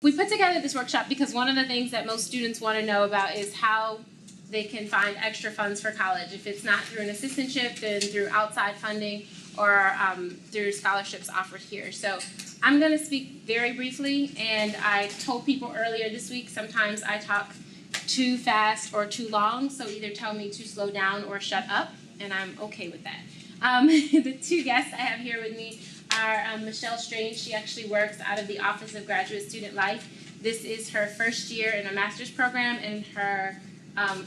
we put together this workshop because one of the things that most students want to know about is how they can find extra funds for college. If it's not through an assistantship, then through outside funding or through scholarships offered here. So I'm going to speak very briefly, and I told people earlier this week sometimes I talk too fast or too long, so either tell me to slow down or shut up, and I'm okay with that. The two guests I have here with me are Michelle Strange. She actually works out of the Office of Graduate Student Life. This is her first year in a master's program and her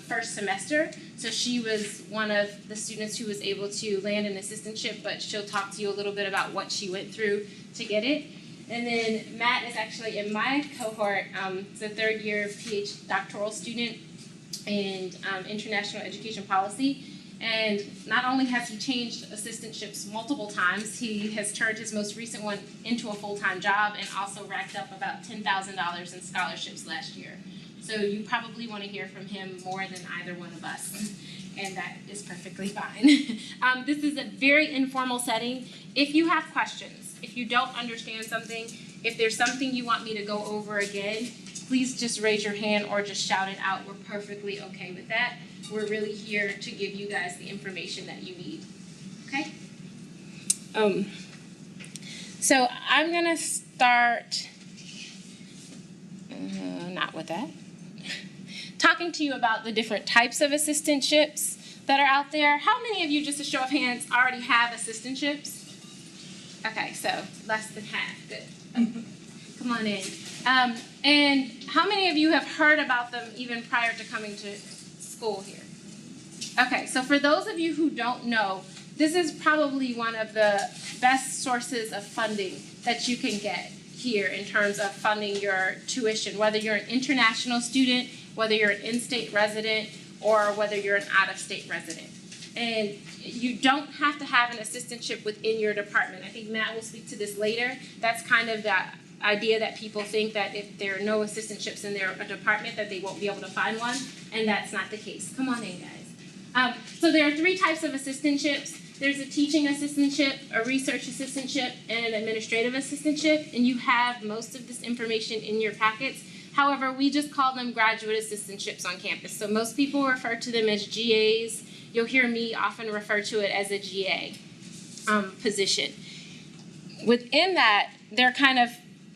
first semester. So she was one of the students who was able to land an assistantship, but she'll talk to you a little bit about what she went through to get it. And then Matt is actually in my cohort. He's a third year PhD doctoral student in international education policy. And not only has he changed assistantships multiple times, he has turned his most recent one into a full-time job and also racked up about $10,000 in scholarships last year. So you probably want to hear from him more than either one of us, and that is perfectly fine. This is a very informal setting. If you have questions, if you don't understand something, if there's something you want me to go over again, please just raise your hand or just shout it out. We're perfectly okay with that. We're really here to give you guys the information that you need, okay? So I'm gonna start, not with that, talking to you about the different types of assistantships that are out there. How many of you, just a show of hands, already have assistantships? Okay, so less than half, good. Come on in. And how many of you have heard about them even prior to coming to school here? Okay, so for those of you who don't know, this is probably one of the best sources of funding that you can get here in terms of funding your tuition, whether you're an international student, whether you're an in-state resident, or whether you're an out-of-state resident. And you don't have to have an assistantship within your department. I think Matt will speak to this later. That's kind of the idea that people think that if there are no assistantships in their department that they won't be able to find one, and that's not the case. Come on in, guys. So there are three types of assistantships. There's a teaching assistantship, a research assistantship, and an administrative assistantship, and you have most of this information in your packets. However, we just call them graduate assistantships on campus. So most people refer to them as GAs. You'll hear me often refer to it as a GA position. Within that, there are kind of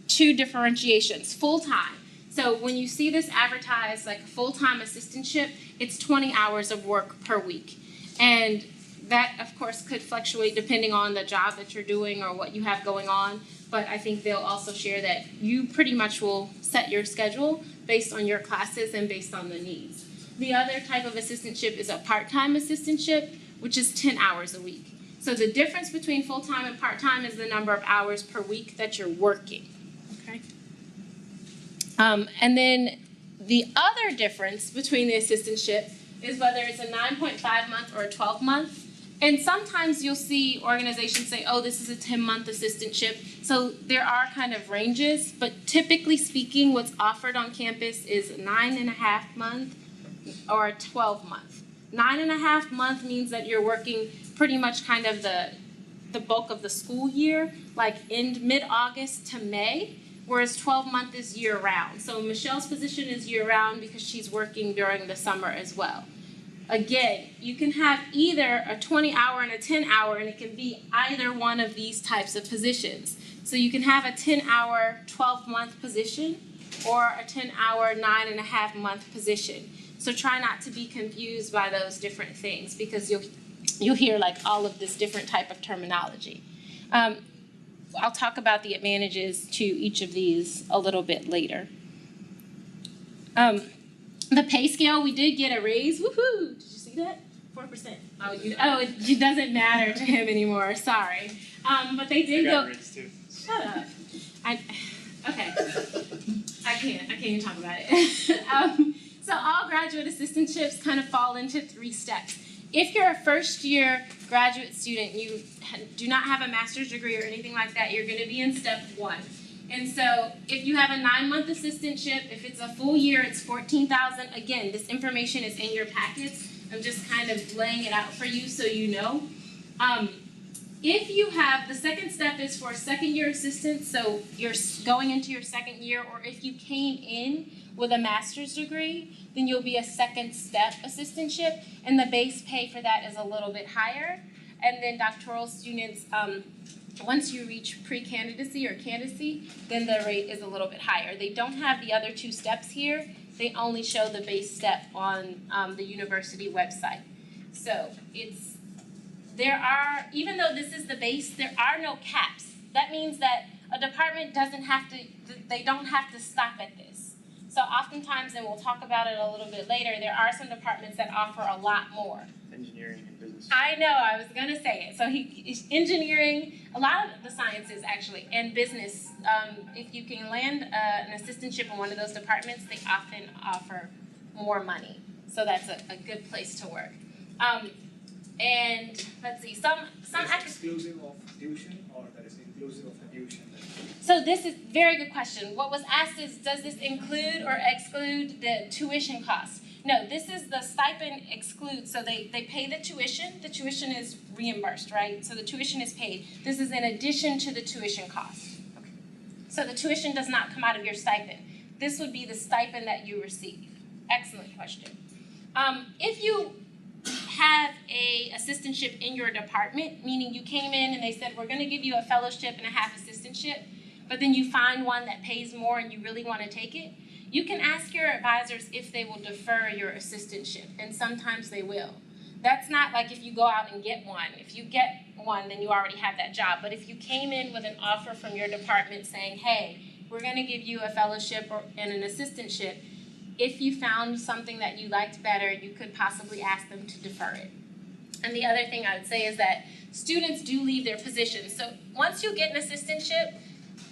two differentiations. Full-time. So when you see this advertised like a full-time assistantship, it's 20 hours of work per week. And that, of course, could fluctuate depending on the job that you're doing or what you have going on. But I think they'll also share that you pretty much will set your schedule based on your classes and based on the needs. The other type of assistantship is a part-time assistantship, which is 10 hours a week. So the difference between full-time and part-time is the number of hours per week that you're working. Okay. And then the other difference between the assistantship is whether it's a 9.5 month or a 12 month. And sometimes you'll see organizations say, oh, this is a 10-month assistantship. So there are kind of ranges, but typically speaking, what's offered on campus is 9.5 month or a 12 month. 9.5 month means that you're working pretty much kind of the bulk of the school year, like in mid-August to May, whereas 12 month is year round. So Michelle's position is year round because she's working during the summer as well. Again, you can have either a 20-hour and a 10-hour, and it can be either one of these types of positions. So you can have a 10-hour, 12-month position or a 10-hour, 9.5-month position. So try not to be confused by those different things because you'll hear like all of this different type of terminology. I'll talk about the advantages to each of these a little bit later. The pay scale, we did get a raise. Woohoo! Did you see that? 4%. It doesn't matter to him anymore. Sorry. But they did go. Too. Shut up. Okay. I can't even talk about it. So all graduate assistantships kind of fall into 3 steps. If you're a first-year graduate student, you do not have a master's degree or anything like that, you're going to be in step 1. And so if you have a 9-month assistantship, if it's a full year, it's $14,000. Again, this information is in your packets. I'm just kind of laying it out for you so you know. If you have, the second step is for second year assistants, so you're going into your second year, or if you came in with a master's degree, then you'll be a second step assistantship, and the base pay for that is a little bit higher. And then doctoral students, once you reach pre-candidacy or candidacy, then the rate is a little bit higher. They don't have the other two steps here. They only show the base step on the university website. So even though this is the base, there are no caps. That means that a department they don't have to stop at this. So oftentimes, and we'll talk about it a little bit later, there are some departments that offer a lot more. Engineering and business. I know, I was going to say it. So engineering, a lot of the sciences actually, and business, if you can land an assistantship in one of those departments, they often offer more money. So that's a good place to work. And let's see, some exclusive of tuition, or that is inclusive of the tuition? So this is a very good question. What was asked is, does this include or exclude the tuition costs? No, this is the stipend excludes, so they pay the tuition. The tuition is reimbursed, right? So the tuition is paid. This is in addition to the tuition cost. Okay. So the tuition does not come out of your stipend. This would be the stipend that you receive. Excellent question. If you have a assistantship in your department, meaning you came in and they said, we're going to give you a fellowship and a half assistantship, but then you find one that pays more and you really want to take it, you can ask your advisors if they will defer your assistantship, and sometimes they will. That's not like if you go out and get one. If you get one, then you already have that job. But if you came in with an offer from your department saying, hey, we're going to give you a fellowship and an assistantship, if you found something that you liked better, you could possibly ask them to defer it. And the other thing I would say is that students do leave their positions. So once you get an assistantship,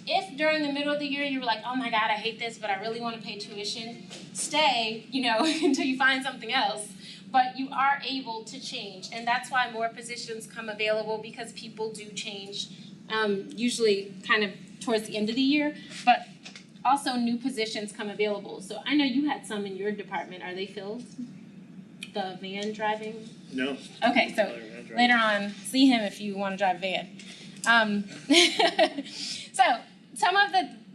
if during the middle of the year you were like, oh my God, I hate this, but I really want to pay tuition, stay, until you find something else. But you are able to change, and that's why more positions come available, because people do change, usually kind of towards the end of the year, but also new positions come available. So I know you had some in your department. Are they filled? The van driving? No. Okay, so later on, see him if you want to drive a van. So some of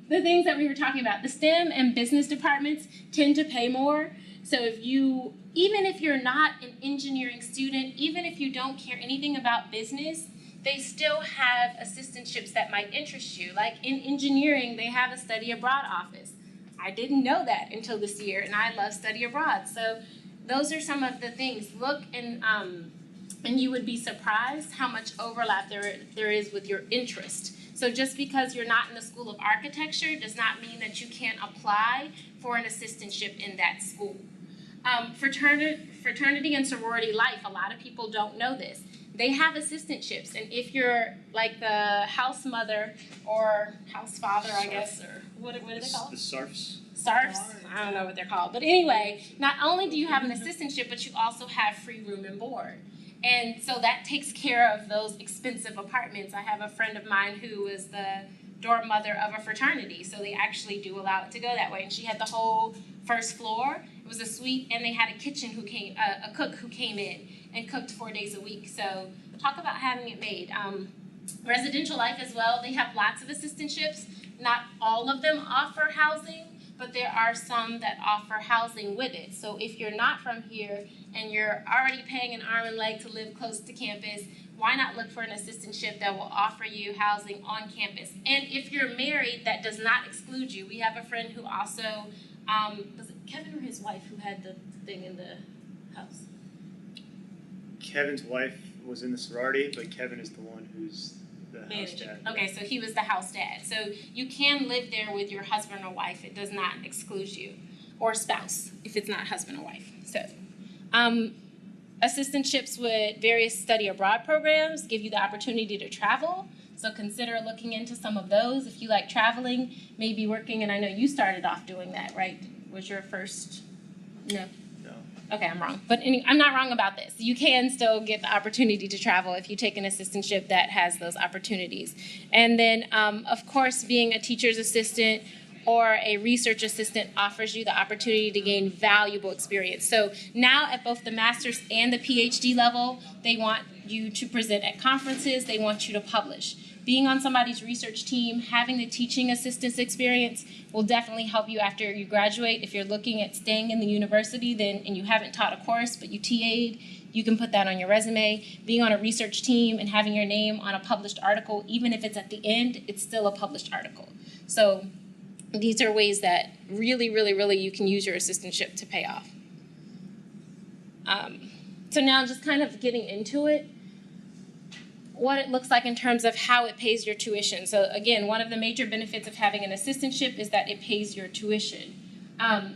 the things that we were talking about, the STEM and business departments tend to pay more. So even if you're not an engineering student, even if you don't care anything about business, they still have assistantships that might interest you. Like in engineering, they have a study abroad office. I didn't know that until this year, and I love study abroad. So those are some of the things. Look, and you would be surprised how much overlap there is with your interest. So just because you're not in the School of Architecture does not mean that you can't apply for an assistantship in that school. Fraternity and sorority life, a lot of people don't know this. They have assistantships, and if you're like the house mother or house father, I guess, or what are they called? The SARFs. SARFs? I don't know what they're called. But anyway, not only do you have an assistantship, but you also have free room and board. And so that takes care of those expensive apartments. I have a friend of mine who was the dorm mother of a fraternity, so they actually do allow it to go that way. And she had the whole first floor. It was a suite, and they had a cook who came in and cooked 4 days a week. So talk about having it made. Residential life as well, they have lots of assistantships. Not all of them offer housing, but there are some that offer housing with it. So if you're not from here and you're already paying an arm and leg to live close to campus, why not look for an assistantship that will offer you housing on campus? And if you're married, that does not exclude you. We have a friend who also, was it Kevin or his wife who had the thing in the house? Kevin's wife was in the sorority, but Kevin is the one who's the house dad. Okay, so he was the house dad. So you can live there with your husband or wife. It does not exclude you. Or spouse, if it's not husband or wife. So, assistantships with various study abroad programs give you the opportunity to travel. So consider looking into some of those. If you like traveling, maybe working, and I know you started off doing that, right? Was your first, no? Okay, I'm wrong. But I'm not wrong about this. You can still get the opportunity to travel if you take an assistantship that has those opportunities. And then, of course, being a teacher's assistant or a research assistant offers you the opportunity to gain valuable experience. So now at both the master's and the PhD level, they want you to present at conferences. They want you to publish. Being on somebody's research team, having the teaching assistance experience will definitely help you after you graduate. If you're looking at staying in the university and you haven't taught a course but you TA'd, you can put that on your resume. Being on a research team and having your name on a published article, even if it's at the end, it's still a published article. So these are ways that really, really, really you can use your assistantship to pay off. So now just kind of getting into it, what it looks like in terms of how it pays your tuition. So again, one of the major benefits of having an assistantship is that it pays your tuition.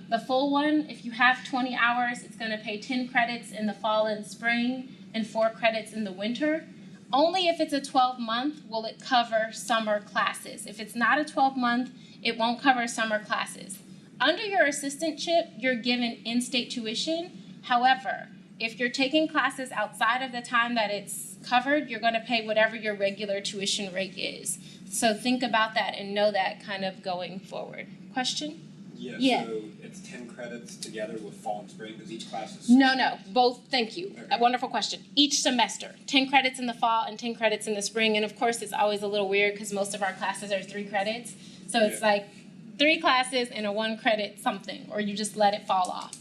The full one, if you have 20 hours, it's going to pay 10 credits in the fall and spring and 4 credits in the winter. Only if it's a 12-month will it cover summer classes. If it's not a 12-month, it won't cover summer classes. Under your assistantship, you're given in-state tuition. However, if you're taking classes outside of the time that it's covered, you're going to pay whatever your regular tuition rate is. So think about that and know that kind of going forward. Question? Yeah. So it's 10 credits together with fall and spring because each class is... No, both. Thank you. Okay. A wonderful question. Each semester, 10 credits in the fall and 10 credits in the spring. And of course, it's always a little weird because most of our classes are 3 credits. So it's like 3 classes and a 1 credit something, or you just let it fall off.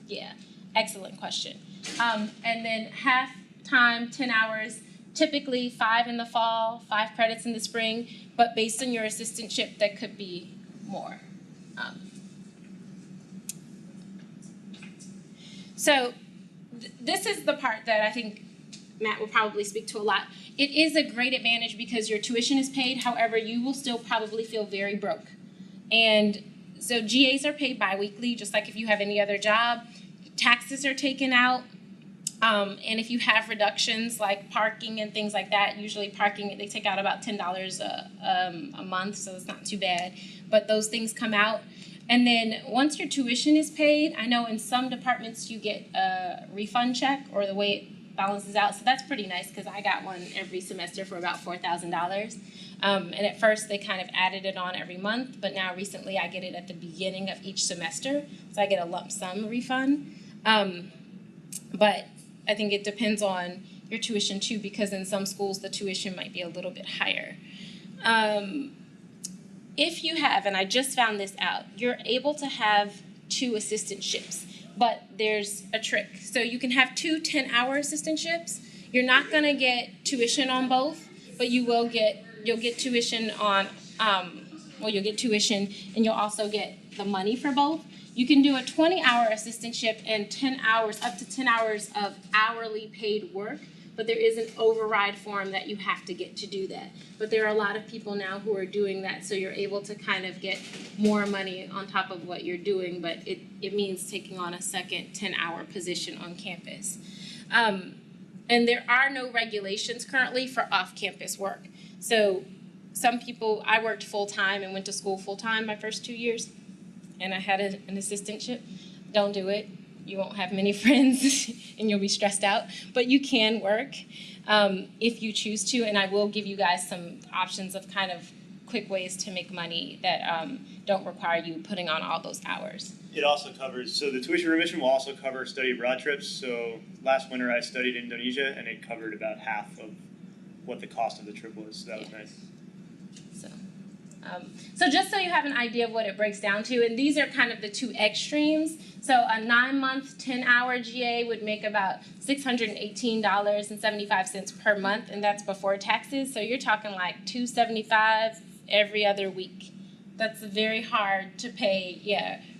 Yeah, excellent question. And then half time, 10 hours, typically 5 in the fall, 5 credits in the spring, but based on your assistantship, that could be more. So this is the part that I think Matt will probably speak to a lot. It is a great advantage because your tuition is paid. However, you will still probably feel very broke. And so GAs are paid biweekly, just like if you have any other job. Taxes are taken out. And if you have reductions like parking and things like that, usually parking, they take out about $10 a month, so it's not too bad. But those things come out. And then once your tuition is paid, I know in some departments you get a refund check or the way it balances out. So that's pretty nice because I got one every semester for about $4,000. And at first they kind of added it on every month, but now recently I get it at the beginning of each semester. So I get a lump sum refund. But I think it depends on your tuition too, because in some schools the tuition might be a little bit higher. If you have, and I just found this out, you're able to have 2 assistantships, but there's a trick. So you can have 2 10-hour assistantships. You're not going to get tuition on both, but you'll get tuition on, you'll get tuition and you'll also get the money for both. You can do a 20-hour assistantship and 10 hours, up to 10 hours of hourly paid work, but there is an override form that you have to get to do that. But there are a lot of people now who are doing that, so you're able to kind of get more money on top of what you're doing, but it means taking on a second 10-hour position on campus. And there are no regulations currently for off-campus work. So some people, I worked full-time and went to school full-time my first 2 years, and I had an assistantship. Don't do it. You won't have many friends and you'll be stressed out, but you can work if you choose to, and I will give you guys some options of kind of quick ways to make money that don't require you putting on all those hours. It also covers, so the tuition remission will also cover study abroad trips. So last winter I studied in Indonesia and it covered about half of what the cost of the trip was, so that was nice. So just so you have an idea of what it breaks down to, and these are kind of the 2 extremes. So a 9-month, 10-hour GA would make about $618.75 per month, and that's before taxes. So you're talking like $275 every other week. That's very hard to pay,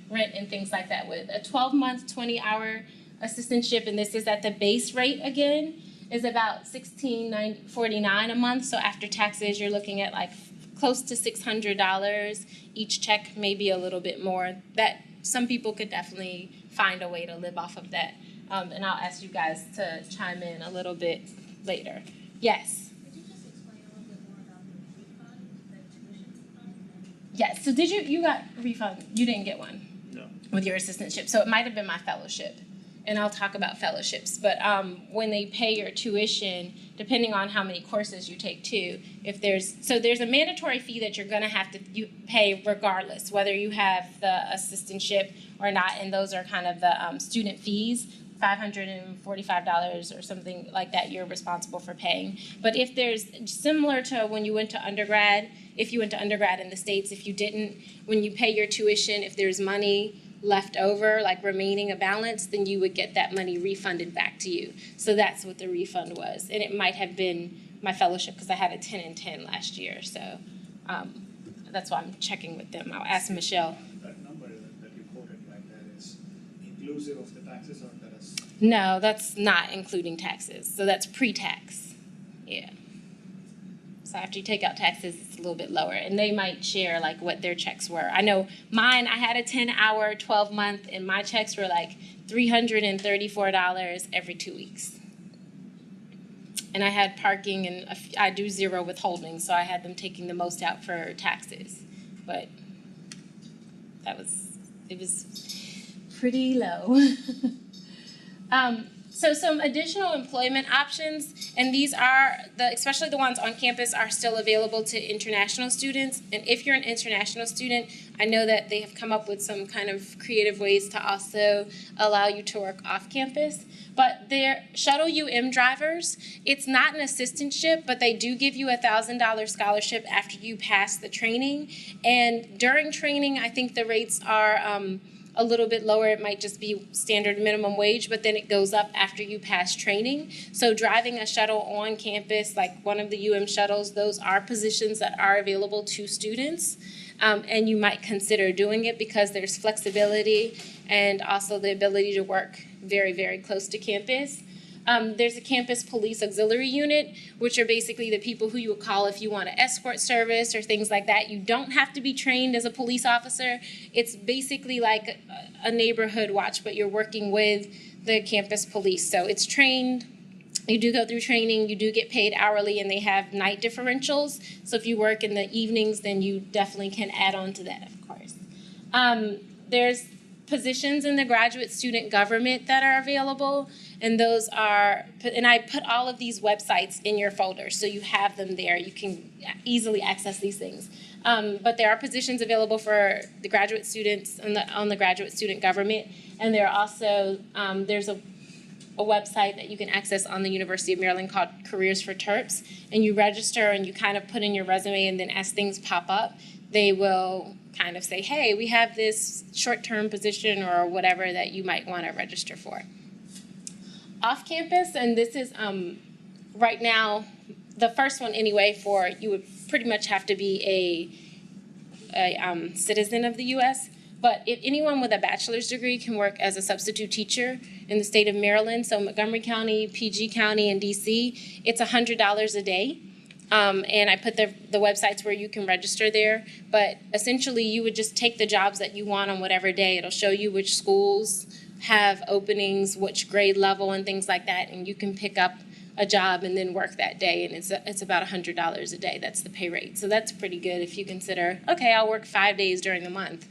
rent and things like that with. A 12-month, 20-hour assistantship, and this is at the base rate again, is about $1,649 a month. So after taxes, you're looking at like close to $600. Each check may be a little bit more. That some people could definitely find a way to live off of that. And I'll ask you guys to chime in a little bit later. Yes? Could you just explain a little bit more about the refund, the tuition refund? Yes. So you got a refund? You didn't get one? No. With your assistantship. So it might have been my fellowship. And I'll talk about fellowships. But when they pay your tuition, depending on how many courses you take too, there's a mandatory fee that you're going to have to pay regardless, whether you have the assistantship or not, and those are kind of the student fees. $545 or something like that you're responsible for paying. But if there's, similar to when you went to undergrad, if you went to undergrad in the States, if you didn't, when you pay your tuition, if there's money left over, like remaining a balance, then you would get that money refunded back to you. So that's what the refund was. And it might have been my fellowship because I had a 10 and 10 last year. So that's why I'm checking with them. I'll ask Michelle. That number that you quoted like that is inclusive of the taxes, or that is? No, that's not including taxes. So that's pre-tax. Yeah. So after you take out taxes, it's a little bit lower. And they might share like what their checks were. I know mine, I had a 10-hour, 12-month, and my checks were like $334 every 2 weeks. And I had parking, and I do zero withholding, so I had them taking the most out for taxes. But it was pretty low. So some additional employment options, and these are, especially the ones on campus, are still available to international students. And if you're an international student, I know that they have come up with some kind of creative ways to also allow you to work off campus. But they're shuttle UM drivers. It's not an assistantship, but they do give you a $1,000 scholarship after you pass the training. And during training, I think the rates are a little bit lower. It might just be standard minimum wage, but then it goes up after you pass training. So driving a shuttle on campus, like one of the UM shuttles, those are positions that are available to students. And you might consider doing it because there's flexibility and also the ability to work very, very close to campus. There's a campus police auxiliary unit, which are basically the people who you would call if you want an escort service or things like that. You don't have to be trained as a police officer. It's basically like a neighborhood watch, but you're working with the campus police. So it's trained. You do go through training. You do get paid hourly, and they have night differentials. So if you work in the evenings, then you definitely can add on to that, of course. There's positions in the graduate student government that are available, and those are, and I put all of these websites in your folder, so you have them there. You can easily access these things. But there are positions available for the graduate students on the graduate student government, and there are also, there's a website that you can access on the University of Maryland called Careers for Terps, and you register and you kind of put in your resume, and then as things pop up, they will kind of say, hey, we have this short-term position or whatever that you might want to register for. Off campus, and this is right now, the first one anyway, for you would pretty much have to be a citizen of the U.S., but if anyone with a bachelor's degree can work as a substitute teacher in the state of Maryland, so Montgomery County, PG County, and D.C., it's $100 a day. And I put the websites where you can register there. But essentially, you would just take the jobs that you want on whatever day. It'll show you which schools have openings, which grade level, and things like that. And you can pick up a job and then work that day. And it's about $100 a day. That's the pay rate. So that's pretty good if you consider, okay, I'll work 5 days during the month.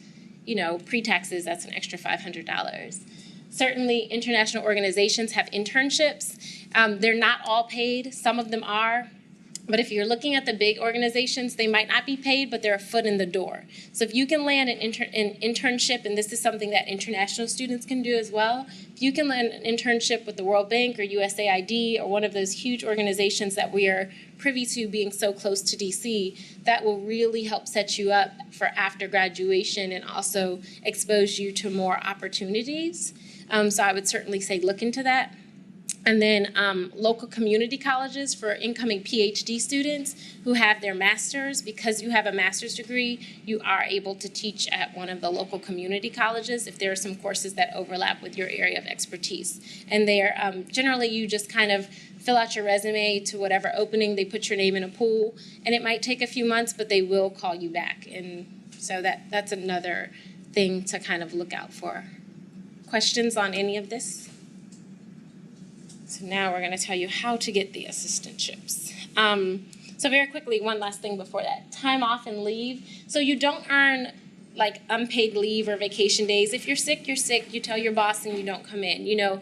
You know, pre-taxes, that's an extra $500. Certainly, international organizations have internships. They're not all paid. Some of them are. But if you're looking at the big organizations, they might not be paid, but they're a foot in the door. So if you can land an internship, and this is something that international students can do as well, if you can land an internship with the World Bank or USAID or one of those huge organizations that we are privy to being so close to DC, that will really help set you up for after graduation and also expose you to more opportunities. So I would certainly say look into that. And then local community colleges for incoming PhD students who have their master's. Because you have a master's degree, you are able to teach at one of the local community colleges if there are some courses that overlap with your area of expertise. And they're generally you just kind of fill out your resume to whatever opening, they put your name in a pool, and it might take a few months, but they will call you back. And so that's another thing to kind of look out for. Questions on any of this? So now we're going to tell you how to get the assistantships. So very quickly, one last thing before that. Time off and leave. So you don't earn like unpaid leave or vacation days. If you're sick, you're sick. You tell your boss and you don't come in. You know,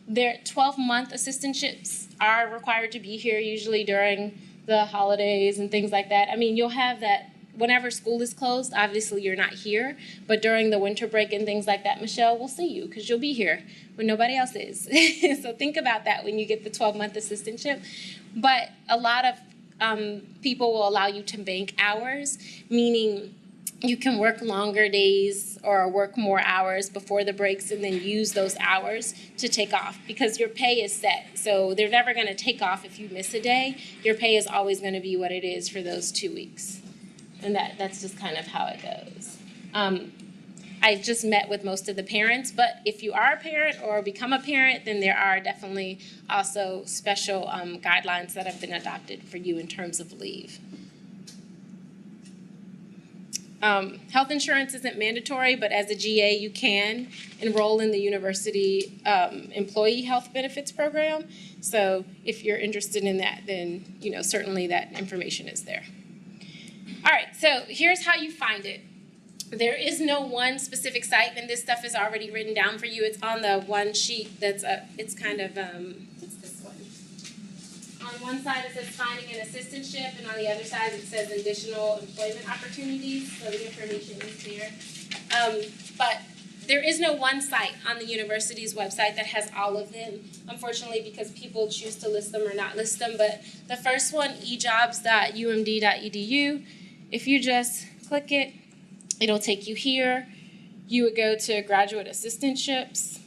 their 12-month assistantships are required to be here usually during the holidays and things like that. I mean, you'll have that whenever school is closed, obviously you're not here, but during the winter break and things like that, Michelle, we'll see you because you'll be here when nobody else is. So think about that when you get the 12-month assistantship. But a lot of people will allow you to bank hours, meaning you can work longer days or work more hours before the breaks and then use those hours to take off because your pay is set. So they're never going to take off if you miss a day. Your pay is always going to be what it is for those 2 weeks. And that's just kind of how it goes. I just met with most of the parents, but if you are a parent or become a parent, then there are definitely also special guidelines that have been adopted for you in terms of leave. Health insurance isn't mandatory, but as a GA, you can enroll in the university employee health benefits program. So if you're interested in that, then certainly that information is there. All right, so here's how you find it. There is no one specific site, and this stuff is already written down for you. It's on the one sheet that's it's kind of, what's this one? On one side it says finding an assistantship, and on the other side it says additional employment opportunities, so the information is there. But there is no one site on the university's website that has all of them, unfortunately, because people choose to list them or not list them. But the first one, ejobs.umd.edu, if you just click it, it'll take you here. You would go to graduate assistantships,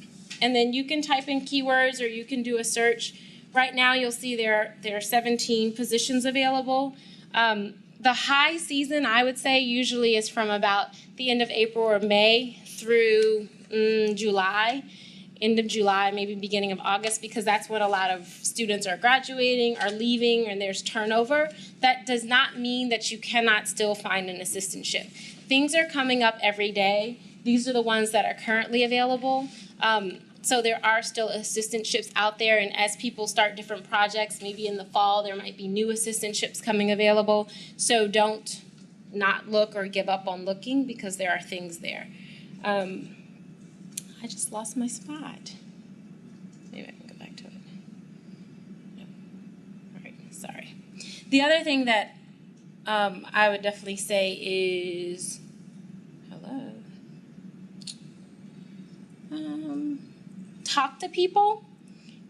and then you can type in keywords or you can do a search. Right now you'll see there are 17 positions available. The high season, I would say, usually is from about the end of April or May through July, end of July, maybe beginning of August, because that's when a lot of students are graduating, are leaving, and there's turnover. That does not mean that you cannot still find an assistantship. Things are coming up every day. These are the ones that are currently available. So there are still assistantships out there, and as people start different projects, maybe in the fall, there might be new assistantships coming available. So don't not look or give up on looking because there are things there. I just lost my spot. Maybe I can go back to it. No. All right, sorry. The other thing that I would definitely say is, hello. Talk to people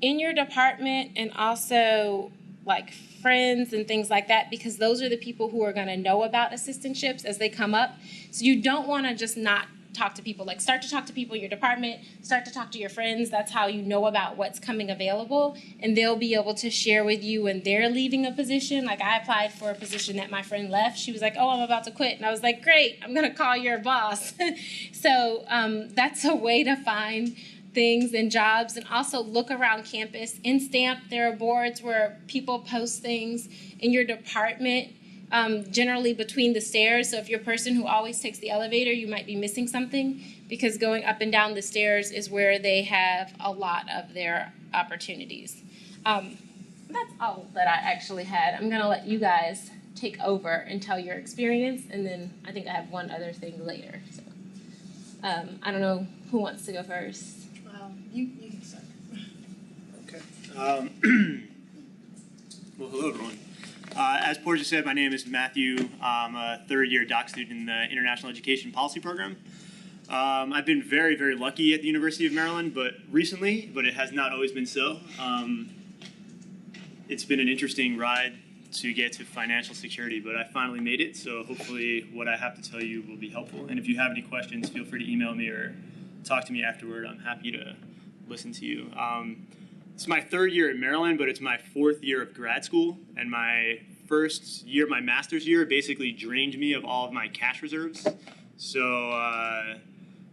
in your department and also like friends and things like that, because those are the people who are going to know about assistantships as they come up. So you don't want to just not talk to people. Like, start to talk to people in your department, start to talk to your friends. That's how you know about what's coming available, and they'll be able to share with you when they're leaving a position. Like, I applied for a position that my friend left. She was like, oh, I'm about to quit. And I was like, great, I'm going to call your boss. So that's a way to find things and jobs, and also look around campus. In STAMP, there are boards where people post things in your department, generally between the stairs. So if you're a person who always takes the elevator, you might be missing something, because going up and down the stairs is where they have a lot of their opportunities. That's all that I actually had. I'm going to let you guys take over and tell your experience, and then I think I have one other thing later. So I don't know who wants to go first. You can start. Okay. Well, hello, everyone. As Portia said, my name is Matthew. I'm a third-year doc student in the International Education Policy Program. I've been very, very lucky at the University of Maryland, but it has not always been so. It's been an interesting ride to get to financial security, but I finally made it, so hopefully what I have to tell you will be helpful. And if you have any questions, feel free to email me or talk to me afterward. I'm happy to listen to you. It's my third year at Maryland, but it's my fourth year of grad school, and my first year, my master's year, basically drained me of all of my cash reserves. So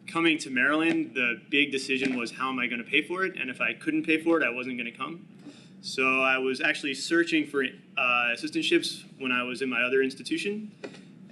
coming to Maryland, the big decision was, how am I going to pay for it? And if I couldn't pay for it, I wasn't going to come. So I was actually searching for assistantships when I was in my other institution,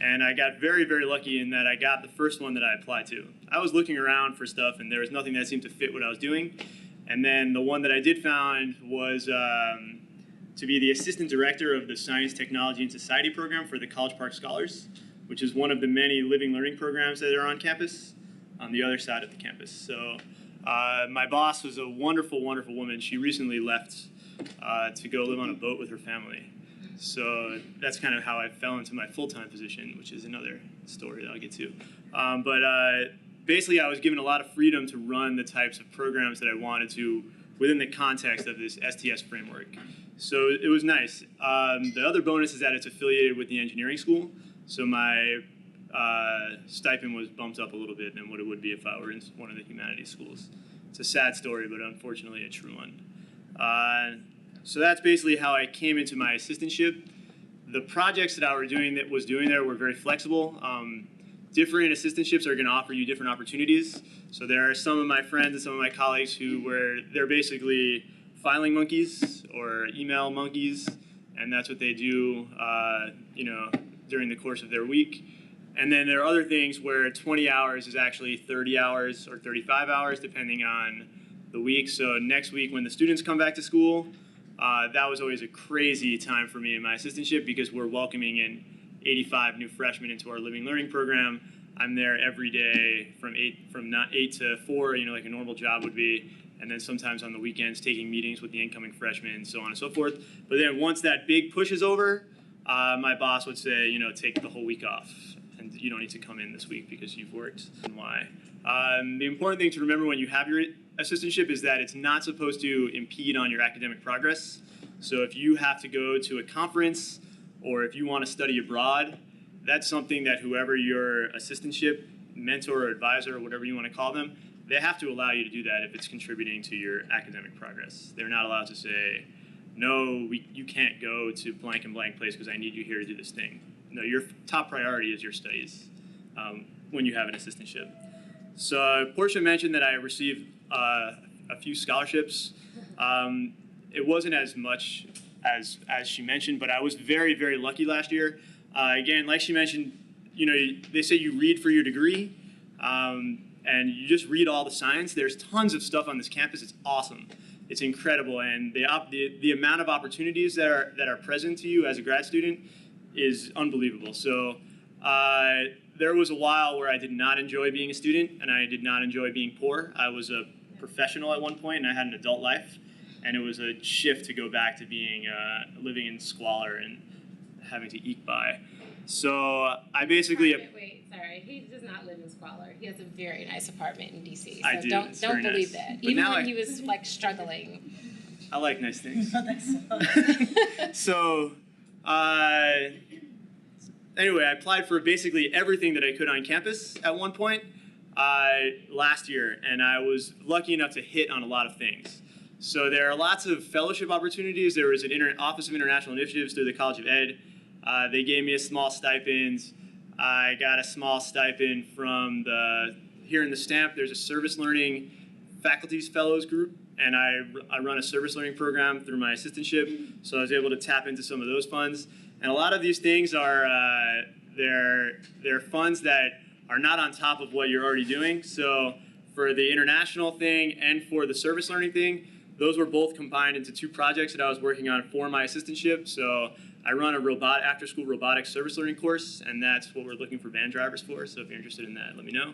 and I got very, very lucky in that I got the first one that I applied to. I was looking around for stuff, and there was nothing that seemed to fit what I was doing. And then the one that I did find was to be the assistant director of the Science, Technology, and Society program for the College Park Scholars, which is one of the many living learning programs that are on campus, on the other side of the campus. So my boss was a wonderful, wonderful woman. She recently left to go live on a boat with her family. So that's kind of how I fell into my full-time position, which is another story that I'll get to. Basically, I was given a lot of freedom to run the types of programs that I wanted to within the context of this STS framework. So it was nice. The other bonus is that it's affiliated with the engineering school. So my stipend was bumped up a little bit than what it would be if I were in one of the humanities schools. It's a sad story, but unfortunately a true one. So that's basically how I came into my assistantship. The projects that I was doing there were very flexible. Different assistantships are going to offer you different opportunities. So there are some of my friends and some of my colleagues they're basically filing monkeys or email monkeys, and that's what they do, during the course of their week. And then there are other things where 20 hours is actually 30 hours or 35 hours, depending on the week. So next week, when the students come back to school, that was always a crazy time for me in my assistantship because we're welcoming in 85 new freshmen into our living learning program. I'm there every day from 8 to 4, like a normal job would be, and then sometimes on the weekends taking meetings with the incoming freshmen and so on and so forth. But then once that big push is over, my boss would say, take the whole week off, and you don't need to come in this week because you've worked. And why? The important thing to remember when you have your assistantship is that it's not supposed to impede on your academic progress. So if you have to go to a conference or if you want to study abroad, that's something that whoever your assistantship, mentor, or advisor, or whatever you want to call them, they have to allow you to do that if it's contributing to your academic progress. They're not allowed to say, no, you can't go to blank and blank place because I need you here to do this thing. No, your top priority is your studies when you have an assistantship. So Portia mentioned that I received a few scholarships. It wasn't as much as she mentioned, but I was very, very lucky last year. Again, like she mentioned, they say you read for your degree, and you just read all the science. There's tons of stuff on this campus. It's awesome. It's incredible, and the amount of opportunities that are present to you as a grad student is unbelievable. So there was a while where I did not enjoy being a student, and I did not enjoy being poor. I was a professional at one point, and I had an adult life, and it was a shift to go back to being living in squalor and having to eke by. So I basically... Wait, sorry. He does not live in squalor. He has a very nice apartment in D.C. So I do. don't believe that. But even when he was struggling. I like nice things. So anyway, I applied for basically everything that I could on campus at one point last year, and I was lucky enough to hit on a lot of things. So there are lots of fellowship opportunities. There was an Office of International Initiatives through the College of Ed. They gave me a small stipend. I got a small stipend from here in the Stamp, there's a service learning faculties fellows group, and I run a service learning program through my assistantship, so I was able to tap into some of those funds. And a lot of these things are, they're funds that are not on top of what you're already doing. So for the international thing and for the service learning thing, those were both combined into two projects that I was working on for my assistantship. So I run a after-school robotics service learning course, and that's what we're looking for van drivers for. So if you're interested in that, let me know.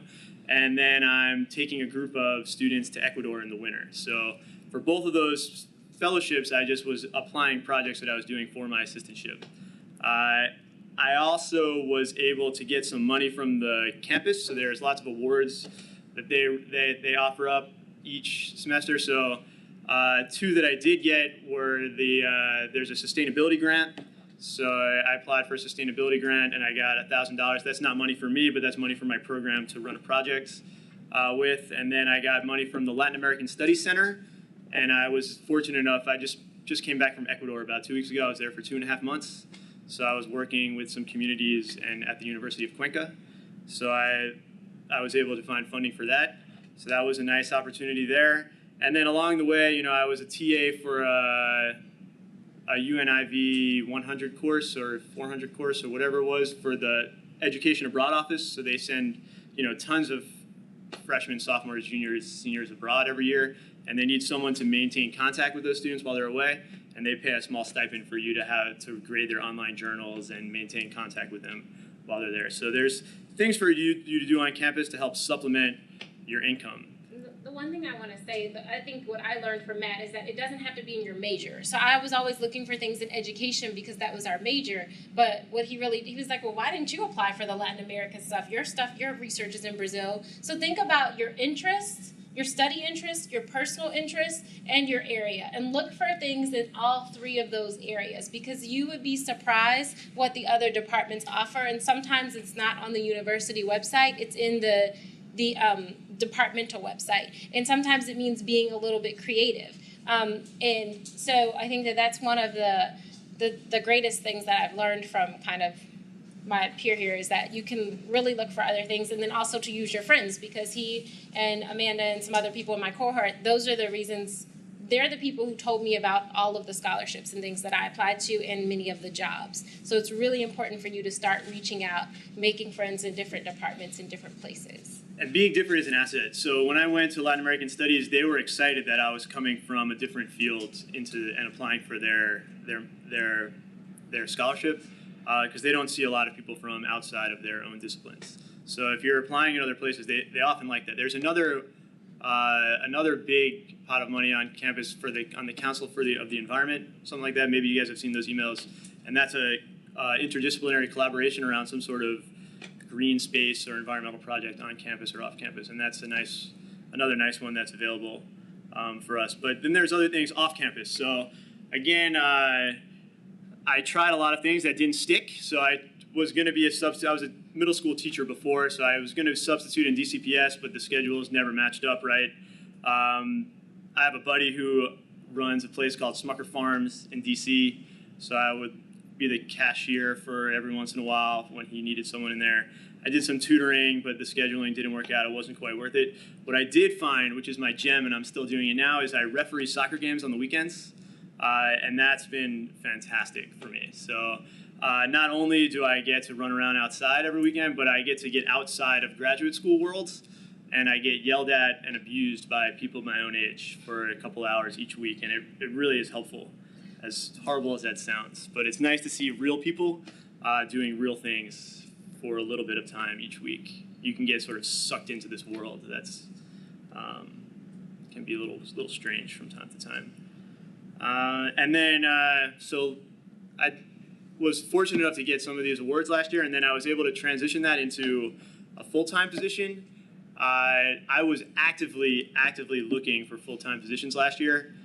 And then I'm taking a group of students to Ecuador in the winter. So for both of those fellowships, I just was applying projects that I was doing for my assistantship. I also was able to get some money from the campus. So there's lots of awards that they offer up each semester. So two that I did get were there's a sustainability grant. So I applied for a sustainability grant and I got $1,000. That's not money for me, but that's money for my program to run a project with. And then I got money from the Latin American Studies Center. And I was fortunate enough, I just came back from Ecuador about 2 weeks ago. I was there for 2.5 months. So I was working with some communities and at the University of Cuenca. So I was able to find funding for that. So that was a nice opportunity there. And then along the way, I was a TA for a UNIV 100 course or 400 course or whatever it was for the Education Abroad office. So they send, tons of freshmen, sophomores, juniors, seniors abroad every year, and they need someone to maintain contact with those students while they're away, and they pay a small stipend for you to grade their online journals and maintain contact with them while they're there. So there's things for you to do on campus to help supplement your income. The one thing I want to say, I think what I learned from Matt is that it doesn't have to be in your major. So I was always looking for things in education because that was our major. But what he was like, well, why didn't you apply for the Latin American stuff? Your research is in Brazil. So think about your interests, your study interests, your personal interests, and your area. And look for things in all three of those areas because you would be surprised what the other departments offer. And sometimes it's not on the university website. It's in the departmental website, and sometimes it means being a little bit creative. And so I think that that's one of the greatest things that I've learned from kind of my peer here is that you can really look for other things, and then also to use your friends because he and Amanda and some other people in my cohort, those are the reasons. They're the people who told me about all of the scholarships and things that I applied to and many of the jobs. So it's really important for you to start reaching out, making friends in different departments in different places. And being different is an asset. So when I went to Latin American Studies, they were excited that I was coming from a different field and applying for their scholarship because they don't see a lot of people from outside of their own disciplines. So if you're applying in other places, they often like that. There's another big pot of money on campus on the Council of the Environment, something like that. Maybe you guys have seen those emails, and that's a interdisciplinary collaboration around some sort of green space or environmental project on campus or off campus, and that's another nice one that's available for us. But then there's other things off campus. So again, I tried a lot of things that didn't stick. So I was going to be I was a middle school teacher before, so I was going to substitute in DCPS, but the schedules never matched up right. I have a buddy who runs a place called Smucker Farms in DC, so I would be the cashier for every once in a while when he needed someone in there. I did some tutoring, but the scheduling didn't work out. It wasn't quite worth it. What I did find, which is my gem, and I'm still doing it now, is I referee soccer games on the weekends, and that's been fantastic for me. So not only do I get to run around outside every weekend, but I get to get outside of graduate school worlds, and I get yelled at and abused by people my own age for a couple hours each week, and it really is helpful, as horrible as that sounds. But it's nice to see real people doing real things for a little bit of time each week. You can get sort of sucked into this world that's can be a little strange from time to time. And then, so I was fortunate enough to get some of these awards last year, and then I was able to transition that into a full-time position. I was actively looking for full-time positions last year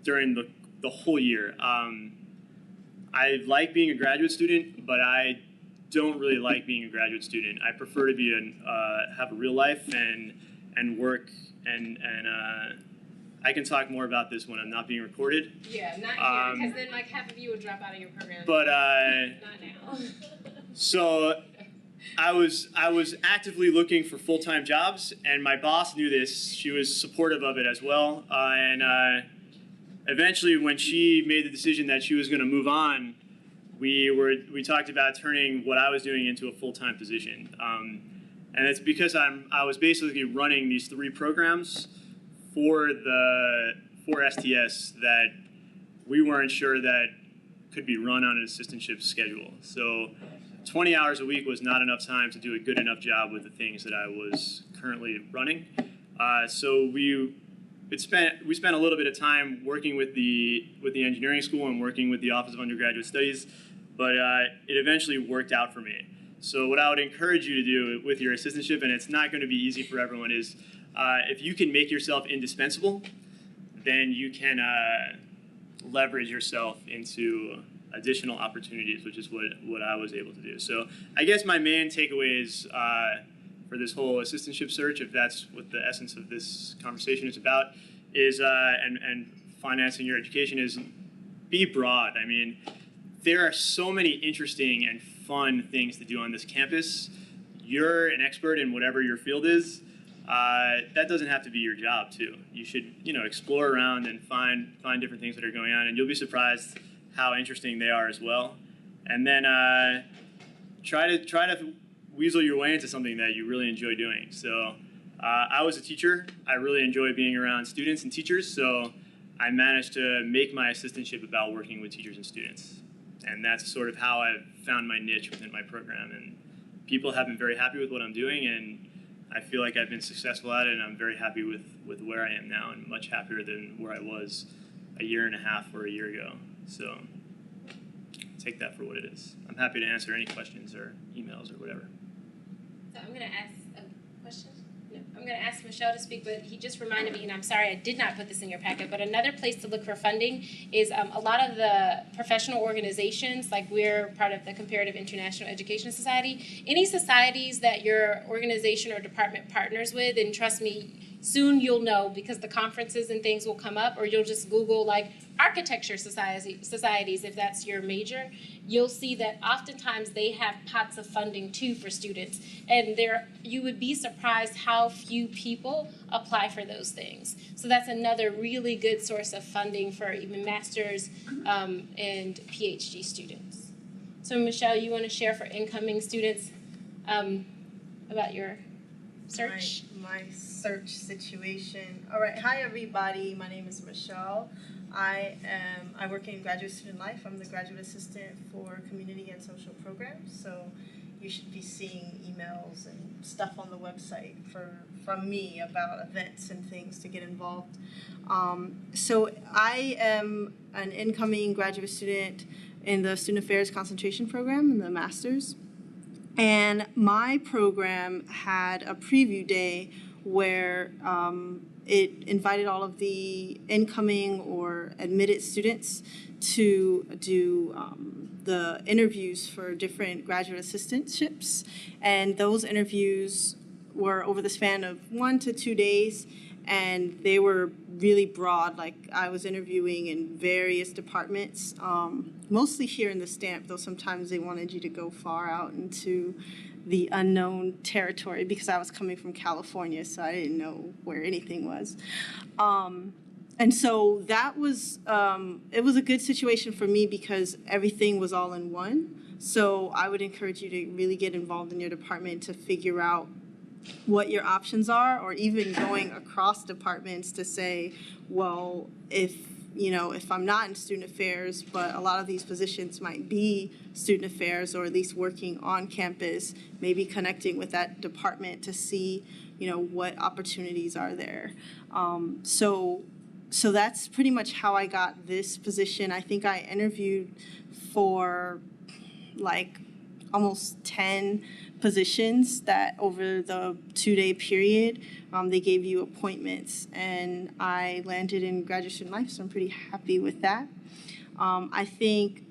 during the whole year. I like being a graduate student, but I don't really like being a graduate student. I prefer to be have a real life and work and I can talk more about this when I'm not being recorded. Yeah, not here, because then like half of you would drop out of your program. But not now. So I was actively looking for full-time jobs, and my boss knew this. She was supportive of it as well, and eventually, when she made the decision that she was going to move on, we talked about turning what I was doing into a full-time position, and it's because I was basically running these 3 programs for STS that we weren't sure that could be run on an assistantship schedule. So 20 hours a week was not enough time to do a good enough job with the things that I was currently running. So we spent a little bit of time working with the engineering school and working with the Office of Undergraduate Studies, but it eventually worked out for me. So what I would encourage you to do with your assistantship, and it's not going to be easy for everyone, is if you can make yourself indispensable, then you can leverage yourself into additional opportunities, which is what I was able to do. So I guess my main takeaways for this whole assistantship search, if that's what the essence of this conversation is about, is and financing your education is be broad. I mean, there are so many interesting and fun things to do on this campus. You're an expert in whatever your field is. That doesn't have to be your job too. You should, explore around and find different things that are going on, and you'll be surprised how interesting they are as well. And then try to weasel your way into something that you really enjoy doing. So I was a teacher. I really enjoy being around students and teachers, so I managed to make my assistantship about working with teachers and students. And that's sort of how I've found my niche within my program. And people have been very happy with what I'm doing, and I feel like I've been successful at it, and I'm very happy with where I am now, and much happier than where I was a year and a half or a year ago. So take that for what it is. I'm happy to answer any questions or emails or whatever. So I'm going to ask a question. No, I'm going to ask Michelle to speak, but he just reminded me, and I'm sorry I did not put this in your packet, but another place to look for funding is a lot of the professional organizations, like we're part of the Comparative International Education Society. Any societies that your organization or department partners with, and trust me, soon you'll know because the conferences and things will come up, or you'll just Google like architecture societies if that's your major. You'll see that oftentimes they have pots of funding too for students, and you would be surprised how few people apply for those things. So that's another really good source of funding for even master's and PhD students. So Michelle, you want to share for incoming students about your search? My search situation. All right. Hi, everybody. My name is Michelle. I work in graduate student life. I'm the graduate assistant for community and social programs. So you should be seeing emails and stuff on the website from me about events and things to get involved. So I am an incoming graduate student in the Student Affairs Concentration Program in the Master's. And my program had a preview day where it invited all of the incoming or admitted students to do the interviews for different graduate assistantships. And those interviews were over the span of 1 to 2 days, and they were really broad. Like I was interviewing in various departments, mostly here in the STAMP, though sometimes they wanted you to go far out into the unknown territory because I was coming from California, so I didn't know where anything was. And so that was, it was a good situation for me because everything was all in one. So I would encourage you to really get involved in your department to figure out what your options are, or even going across departments to say, well, if I'm not in student affairs, but a lot of these positions might be student affairs or at least working on campus, maybe connecting with that department to see, what opportunities are there. So that's pretty much how I got this position. I think I interviewed for like almost 10 positions that over the 2-day period, they gave you appointments, and I landed in graduate student life, so I'm pretty happy with that. I think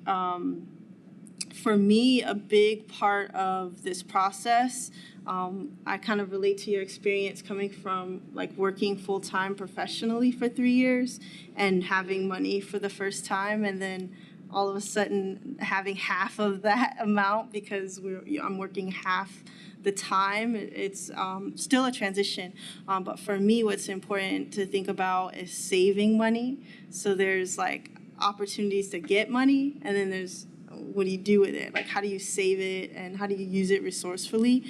for me, a big part of this process, I kind of relate to your experience coming from like working full-time professionally for 3 years and having money for the first time, and then all of a sudden having half of that amount because I'm working half the time. It's still a transition, but for me what's important to think about is saving money. So there's like opportunities to get money, and then there's what do you do with it? Like how do you save it and how do you use it resourcefully?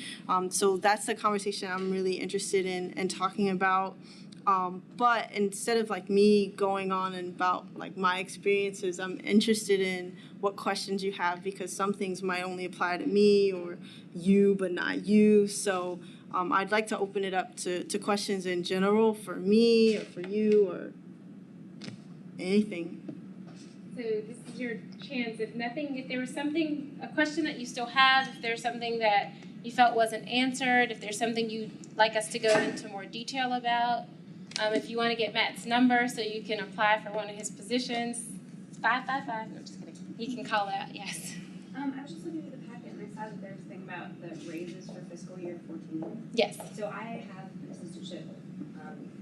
So that's the conversation I'm really interested in talking about. But instead of like me going on and about like my experiences, I'm interested in what questions you have, because some things might only apply to me or you, but not you. So I'd like to open it up to questions in general for me or for you or anything. So this is your chance. If there was a question that you still have, if there's something that you felt wasn't answered, if there's something you'd like us to go into more detail about, if you want to get Matt's number so you can apply for one of his positions, 555. No, I'm just kidding. He can call out, yes. I was just looking through the packet and I saw that there's a thing about the raises for fiscal year 14. Yes. So I have an assistantship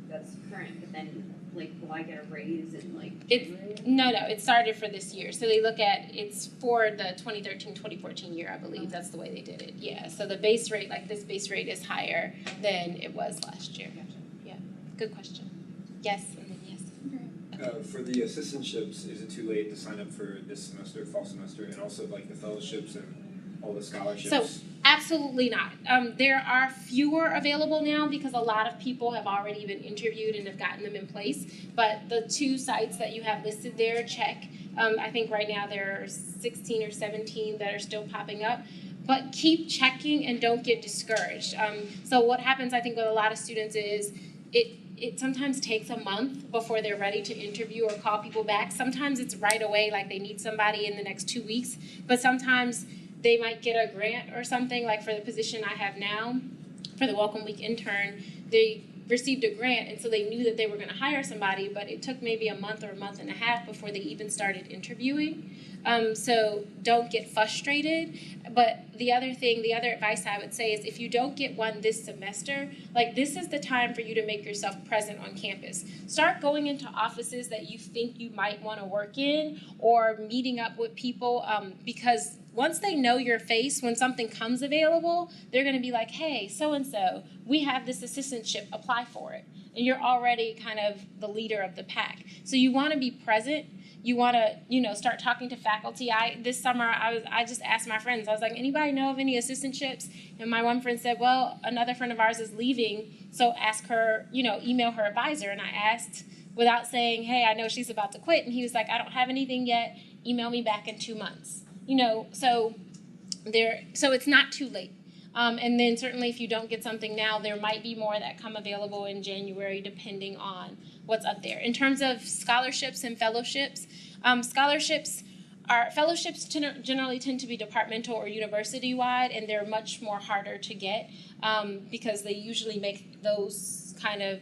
that's current, but then will I get a raise in January? No, it started for this year. So they look at, it's for the 2013-2014 year, I believe. That's the way they did it. Yeah, so the base rate, this base rate is higher than it was last year. Gotcha. Yeah, good question. Yes, and then yes. For the assistantships, is it too late to sign up for this semester, fall semester, and also the fellowships and all the scholarships? So absolutely not. There are fewer available now because a lot of people have already been interviewed and have gotten them in place. But the 2 sites that you have listed there, check. I think right now there are 16 or 17 that are still popping up. but keep checking and don't get discouraged. So what happens, I think, with a lot of students is it sometimes takes a month before they're ready to interview or call people back. Sometimes it's right away, like they need somebody in the next 2 weeks, but sometimes they might get a grant or something, like for the position I have now, for the Welcome Week intern, they received a grant, and so they knew that they were going to hire somebody, but it took maybe a month or a month and a half before they even started interviewing. So don't get frustrated. But the other advice I would say is if you don't get one this semester, like this is the time for you to make yourself present on campus. Start going into offices that you think you might want to work in, or meeting up with people, because once they know your face, when something comes available, they're going to be like, hey, so-and-so, we have this assistantship, apply for it. And you're already kind of the leader of the pack. So you want to be present. You want to, start talking to faculty. This summer, I just asked my friends. I was like, anybody know of any assistantships? And my one friend said, well, another friend of ours is leaving, so ask her, email her advisor. And I asked without saying, hey, I know she's about to quit. And he was like, I don't have anything yet. Email me back in 2 months. So it's not too late. And then certainly if you don't get something now, there might be more that come available in January depending on what's up there. In terms of scholarships and fellowships, fellowships generally tend to be departmental or university-wide, and they're much more harder to get because they usually make those kind of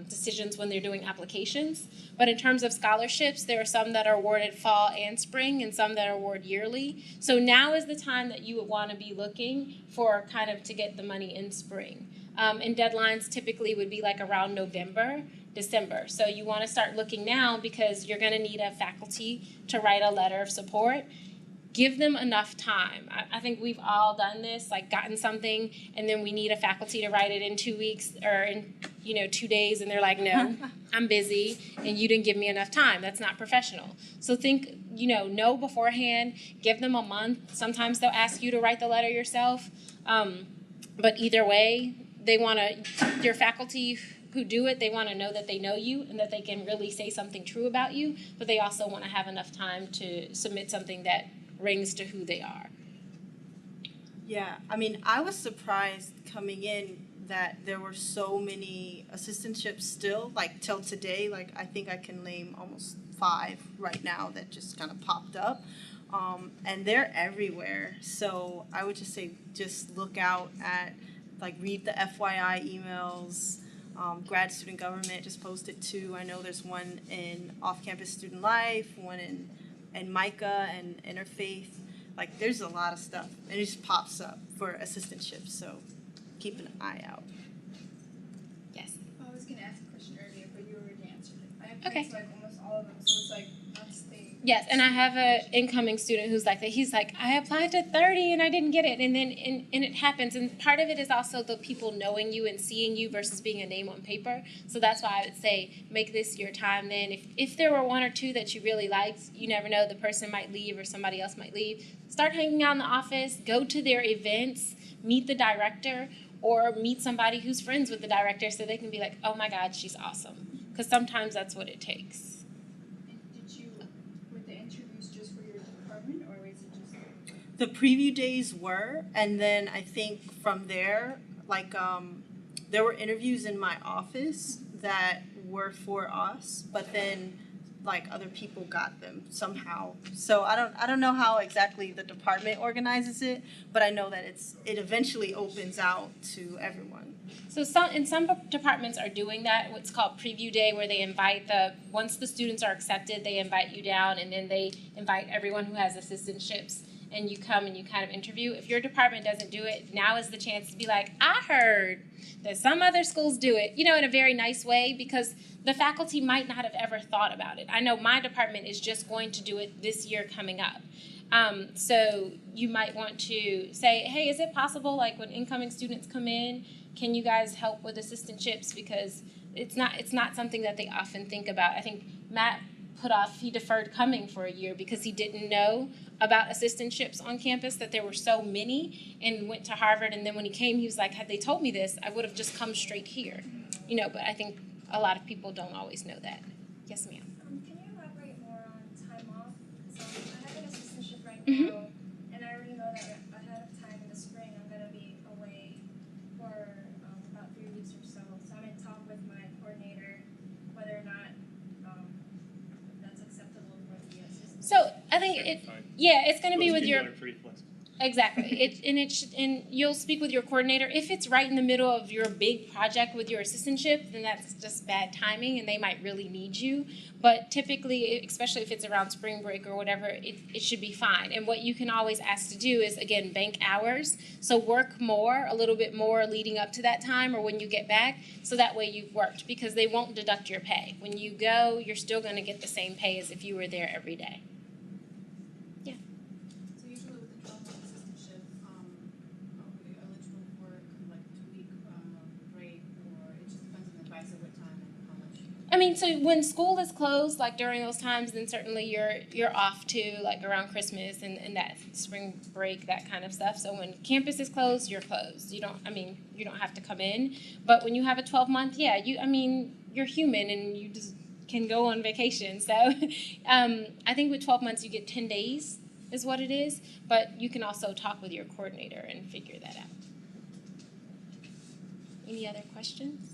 decisions when they're doing applications. But in terms of scholarships, there are some that are awarded fall and spring and some that are awarded yearly. So now is the time that you would want to be looking for kind of to get the money in spring. And deadlines typically would be like around November, December. So you want to start looking now because you're going to need a faculty to write a letter of support. Give them enough time. I think we've all done this, like gotten something, and then we need a faculty to write it in 2 weeks or in 2 days, and they're like, no, I'm busy, and you didn't give me enough time. That's not professional. So think, know beforehand. Give them a month. Sometimes they'll ask you to write the letter yourself, but either way, they want to. Your faculty who do it, they want to know that they know you and that they can really say something true about you, but they also want to have enough time to submit something that rings to who they are. Yeah, I mean, I was surprised coming in that there were so many assistantships still, like till today. Like I think I can name almost 5 right now that just kind of popped up. And they're everywhere. So I would just say just look out at, like read the FYI emails. Grad Student Government just posted 2. I know there's one in Off-Campus Student Life, one in MICA and Interfaith. Like there's a lot of stuff, and it just pops up for assistantships, so keep an eye out. Yes. I was going to ask a question earlier, but you already answered it. I applied Okay. to like almost all of them, so it's like not staying. Yes, and I have an incoming student who's like that. He's like, I applied to 30 and I didn't get it, and then and it happens. And part of it is also the people knowing you and seeing you versus being a name on paper. So that's why I would say make this your time. Then if there were 1 or 2 that you really liked, you never know, the person might leave or somebody else might leave. Start hanging out in the office, go to their events, meet the director, or meet somebody who's friends with the director so they can be like, oh my God, she's awesome. Because sometimes that's what it takes. The preview days were, and then I think from there, like there were interviews in my office that were for us, but then like other people got them somehow. So I don't know how exactly the department organizes it, but I know that it eventually opens out to everyone. So in some departments are doing that, what's called preview day, where they invite once the students are accepted, they invite you down, and then they invite everyone who has assistantships, and you come and you kind of interview. If your department doesn't do it, now is the chance to be like, I heard that some other schools do it, in a very nice way, because the faculty might not have ever thought about it. I know my department is just going to do it this year coming up. So you might want to say, hey, is it possible, like when incoming students come in, can you guys help with assistantships? Because it's not something that they often think about. I think Matt he deferred coming for a year because he didn't know about assistantships on campus, that there were so many, and went to Harvard. And then when he came, he was like, had they told me this, I would have just come straight here. But I think a lot of people don't always know that. Yes, ma'am. Can you elaborate more on time off? So I have an assistantship right Mhm. now, and I already know that ahead of time I think Should be it, fine. yeah, it's going to be Most with people your, are pretty flexible. exactly. And you'll speak with your coordinator. If it's right in the middle of your big project with your assistantship, then that's just bad timing, and they might really need you. But typically, especially if it's around spring break or whatever, it should be fine. And what you can always ask to do is, again, bank hours. So work more, a little bit more leading up to that time or when you get back, so that way you've worked, because they won't deduct your pay. When you go, you're still going to get the same pay as if you were there every day. So usually with the 12-month assistantship, are we eligible for like 2-week break, or it just depends on the advice at what time and how much? I mean, so when school is closed, like during those times, then certainly you're off too, like around Christmas and that spring break, that kind of stuff. So when campus is closed, you're closed. You don't have to come in. But when you have a 12-month, yeah, you're human and you just can go on vacation. So I think with 12 months you get 10 days is what it is. But you can also talk with your coordinator and figure that out. Any other questions?